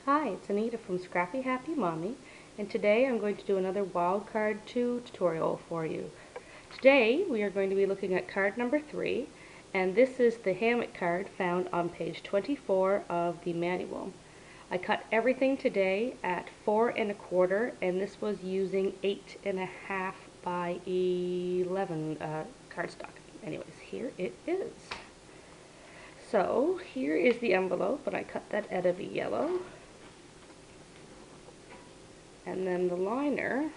Hi, it's Anita from Scrappy Happy Mommy, and today I'm going to do another Wildcard 2 tutorial for you. Today we are going to be looking at card number 3, and this is the hammock card found on page 24 of the manual. I cut everything today at 4 1/4, and this was using 8 1/2 by 11 cardstock. Anyways, here it is. So here is the envelope, and I cut that out of yellow. And then the liner,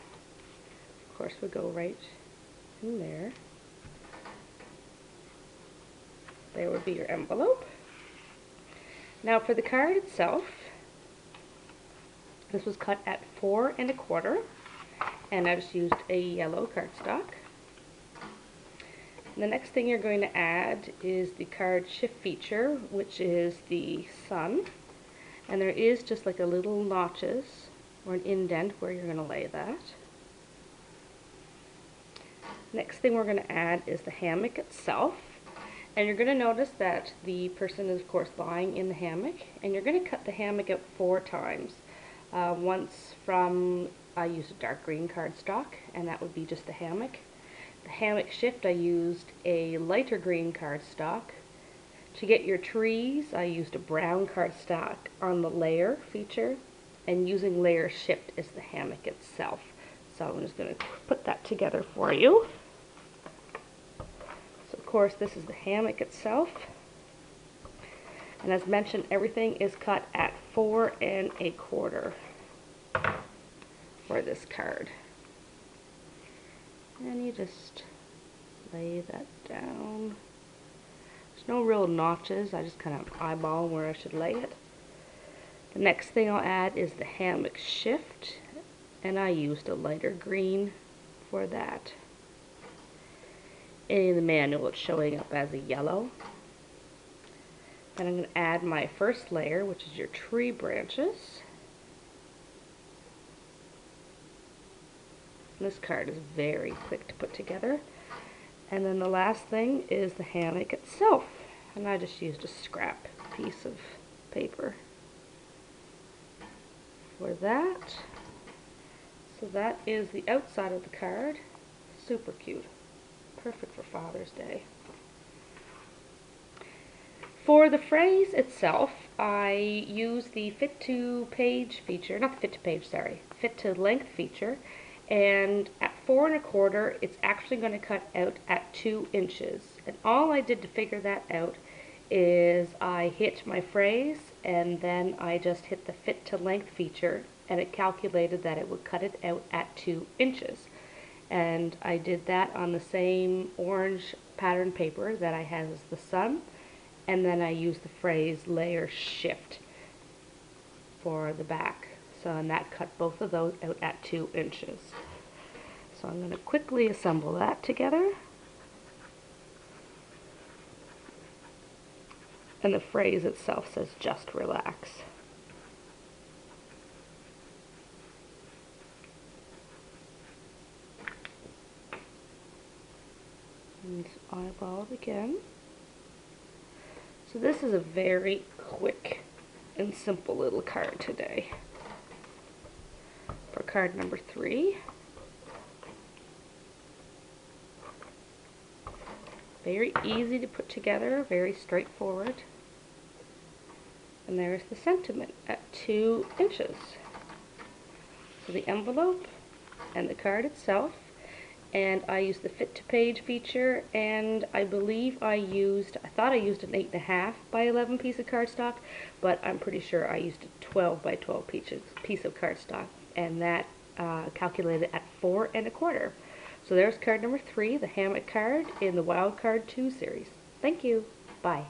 of course, would go right in there. There would be your envelope. Now for the card itself, this was cut at 4 1/4, and I just used a yellow cardstock. The next thing you're going to add is the card shift feature, which is the sun. And there is just like a little notches or an indent where you're going to lay that. Next thing we're going to add is the hammock itself. And you're going to notice that the person is of course lying in the hammock, and you're going to cut the hammock out 4 times. Once from, I used a dark green cardstock, and that would be just the hammock. The hammock shift, I used a lighter green cardstock. To get your trees, I used a brown cardstock on the layer feature, and using layer shift is the hammock itself. So I'm just going to put that together for you. So of course this is the hammock itself, and as mentioned, everything is cut at 4 1/4 for this card. And you just lay that down. There's no real notches, I just kind of eyeball where I should lay it. The next thing I'll add is the hammock shift, and I used a lighter green for that. In the manual it's showing up as a yellow. Then I'm going to add my first layer, which is your tree branches. This card is very quick to put together. And then the last thing is the hammock itself, and I just used a scrap piece of paper for that. So that is the outside of the card. Super cute. Perfect for Father's Day. For the phrase itself, I use the fit to page feature, not the fit to page, sorry, fit to length feature, and at 4 1/4 it's actually going to cut out at 2 inches. And all I did to figure that out is I hit my phrase, and then I just hit the fit to length feature, and it calculated that it would cut it out at 2 inches. And I did that on the same orange pattern paper that I had as the sun, and then I used the phrase layer shift for the back. So, and that cut both of those out at 2 inches. So I'm going to quickly assemble that together. And the phrase itself says just relax. And eyeball it again. So this is a very quick and simple little card today. For card number 3. Very easy to put together, very straightforward. And there's the sentiment at 2 inches. So the envelope and the card itself, and I used the fit to page feature, and I believe I thought I used an 8 1/2 by 11 piece of cardstock, but I'm pretty sure I used a 12 by 12 piece of cardstock, and that calculated at 4 1/4. So there's card number 3, the hammock card in the Wildcard 2 series. Thank you. Bye.